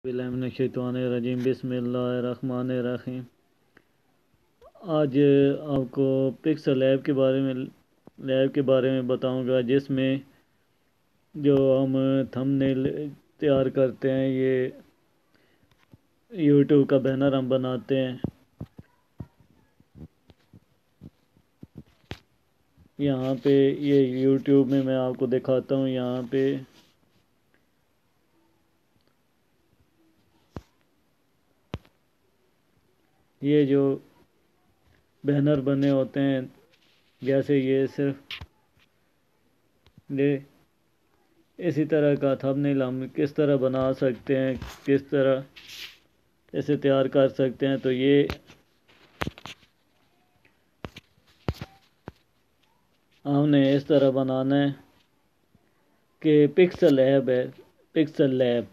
बिस्मिल्लाहिर्रहमानिर्रहीम बिस्मिल्लाहिर्रहमानिर्रहीम। आज आपको पिक्सल लैब के बारे में बताऊंगा, जिसमें जो हम थंबनेल तैयार करते हैं, ये यूट्यूब का बैनर हम बनाते हैं। यहाँ पे ये यूट्यूब में मैं आपको दिखाता हूँ। यहाँ पे ये जो बैनर बने होते हैं, जैसे ये सिर्फ ये इसी तरह का थंबनेल हम किस तरह बना सकते हैं, किस तरह इसे तैयार कर सकते हैं। तो ये हमने इस तरह बनाना है कि पिक्सल लैब।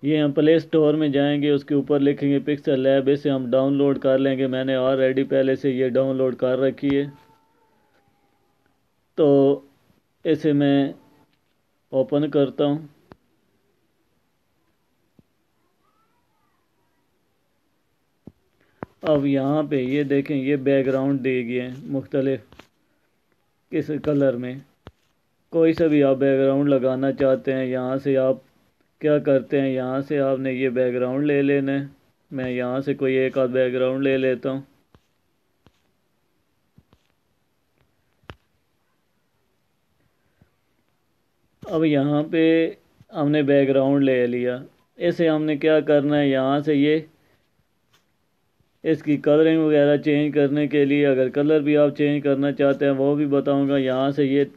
ये हम प्ले स्टोर में जाएंगे, उसके ऊपर लिखेंगे पिक्सल लैब, इसे हम डाउनलोड कर लेंगे। मैंने ऑलरेडी पहले से ये डाउनलोड कर रखी है, तो इसे मैं ओपन करता हूँ। अब यहाँ पे ये देखें, ये बैकग्राउंड दिए गए हैं मुख्तलिफ किस कलर में। कोई सा भी आप बैकग्राउंड लगाना चाहते हैं, यहाँ से आप क्या करते हैं, यहाँ से आपने ये बैकग्राउंड ले लेना है। मैं यहाँ से कोई एक आध बैकग्राउंड ले लेता हूँ। अब यहाँ पे हमने बैकग्राउंड ले लिया। इसे हमने क्या करना है, यहाँ से ये इसकी कलरिंग वगैरह चेंज करने के लिए, अगर कलर भी आप चेंज करना चाहते हैं वो भी बताऊंगा। यहाँ से ये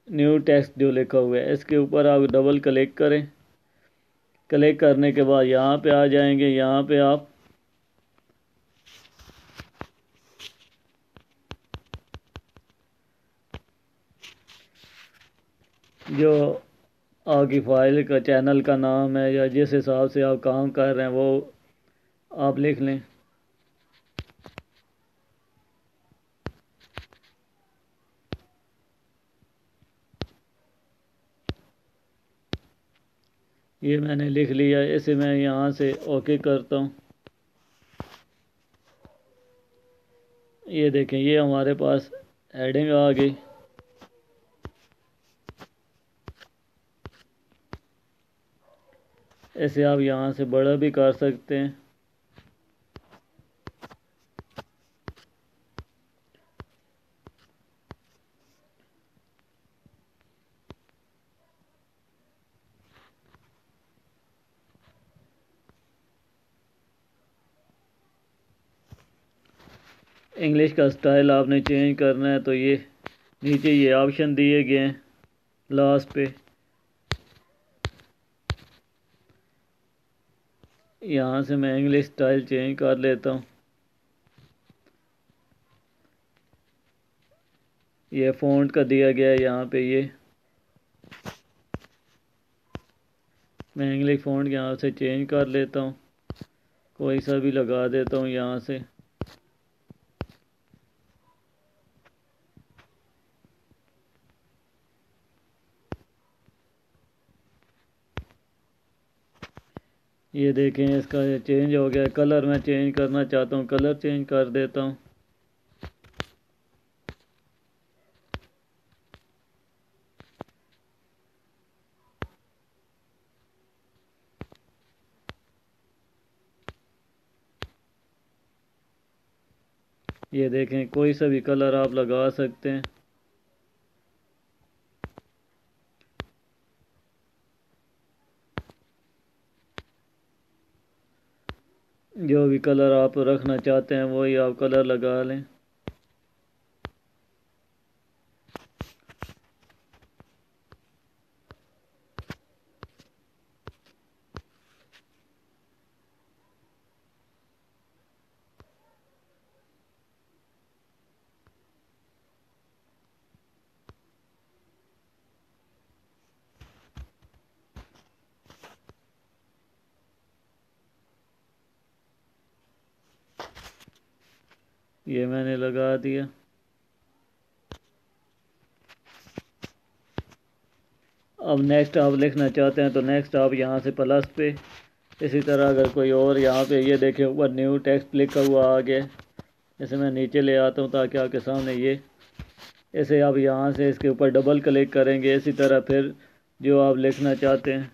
न्यू टेक्स्ट जो लिखा हुआ है, इसके ऊपर आप डबल क्लिक करें। क्लिक करने के बाद यहाँ पे आ जाएंगे। यहाँ पे आप जो आपकी फाइल का चैनल का नाम है, या जिस हिसाब से आप काम कर रहे हैं, वो आप लिख लें। ये मैंने लिख लिया। इसे मैं यहाँ से ओके करता हूँ। ये देखें, ये हमारे पास हेडिंग आ गई। इसे आप यहाँ से बड़ा भी कर सकते हैं। इंग्लिश का स्टाइल आपने चेंज करना है, तो ये नीचे ये ऑप्शन दिए गए हैं लास्ट पे। यहाँ से मैं इंग्लिश स्टाइल चेंज कर लेता हूँ। ये फ़ॉन्ट का दिया गया है यहाँ पे। ये मैं इंग्लिश फ़ॉन्ट यहाँ से चेंज कर लेता हूँ, कोई सा भी लगा देता हूँ यहाँ से। ये देखें, इसका ये चेंज हो गया। कलर मैं चेंज करना चाहता हूँ, कलर चेंज कर देता हूँ। ये देखें, कोई सा भी कलर आप लगा सकते हैं। जो भी कलर आप रखना चाहते हैं वही आप कलर लगा लें। ये मैंने लगा दिया। अब नेक्स्ट आप लिखना चाहते हैं तो नेक्स्ट आप यहाँ से प्लस पे, इसी तरह अगर कोई और यहाँ पे ये देखें ऊपर न्यू टेक्स्ट लिखा हुआ आ गया, जैसे मैं नीचे ले आता हूँ ताकि आपके सामने ये, ऐसे आप यहाँ से इसके ऊपर डबल क्लिक करेंगे, इसी तरह फिर जो आप लिखना चाहते हैं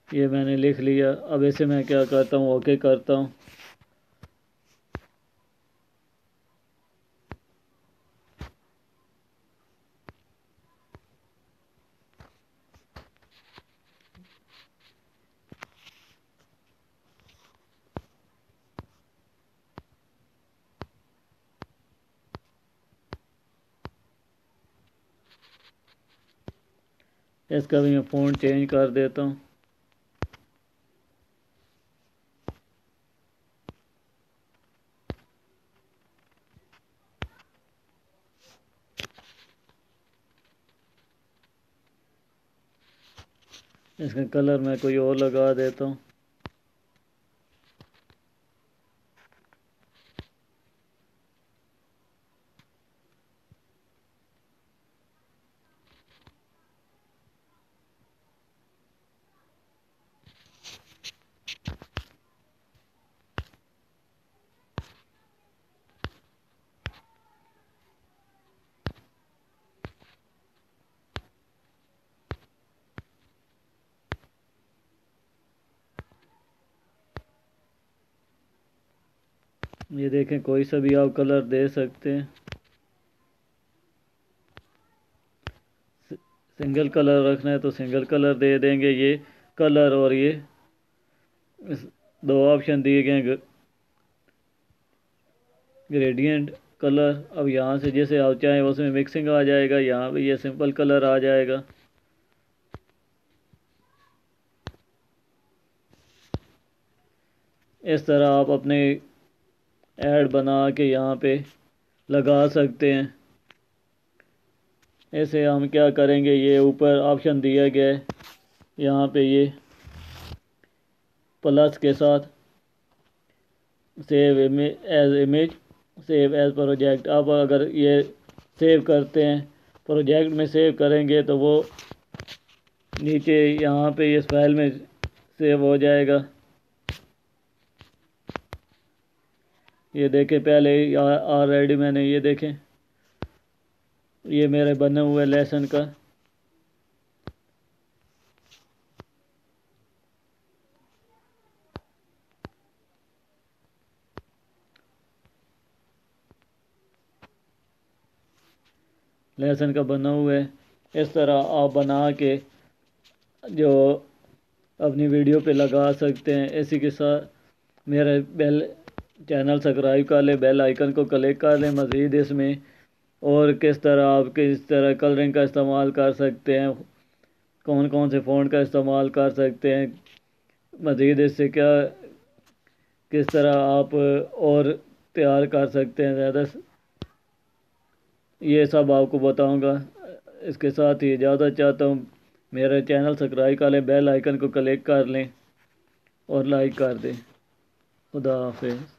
ये मैंने लिख लिया। अब इसे मैं क्या करता हूँ, ओके करता हूँ। इसका भी मैं फ़ॉन्ट चेंज कर देता हूँ। इसका कलर मैं कोई और लगा देता हूँ। ये देखें कोई सा भी आप कलर दे सकते हैं, सिंगल कलर रखना है तो सिंगल कलर दे देंगे। ये कलर और ये दो ऑप्शन दिए गए हैं, ग्रेडियंट कलर। अब यहाँ से जैसे आप चाहें उसमें मिक्सिंग आ जाएगा, यहाँ पे ये सिंपल कलर आ जाएगा। इस तरह आप अपने ऐड बना के यहाँ पे लगा सकते हैं। ऐसे हम क्या करेंगे, ये ऊपर ऑप्शन दिया गया है, यहाँ पे ये प्लस के साथ save as image, save as project. आप अगर ये सेव करते हैं, प्रोजेक्ट में सेव करेंगे तो वो नीचे यहाँ पे इस फाइल में सेव हो जाएगा। ये देखें पहले ऑलरेडी मैंने ये देखें, ये मेरे बने हुए लेसन का। लेसन का बना हुआ है। इस तरह आप बना के जो अपनी वीडियो पे लगा सकते हैं। इसी के साथ मेरे बेल चैनल सब्सक्राइब कर लें, बेल आइकन को क्लिक कर लें। मज़ीद इसमें और किस तरह आप किस तरह कलरिंग का इस्तेमाल कर सकते हैं, कौन कौन से फ़ॉन्ट का इस्तेमाल कर सकते हैं, मज़ीद इससे क्या किस तरह आप और तैयार कर सकते हैं ज़्यादा, ये सब आपको बताऊंगा। इसके साथ ही इजाज़त चाहता हूँ। मेरा चैनल सब्सक्राइब कर लें, बेल आइकन को क्लिक कर लें और लाइक कर दें। खुदा हाफिज़।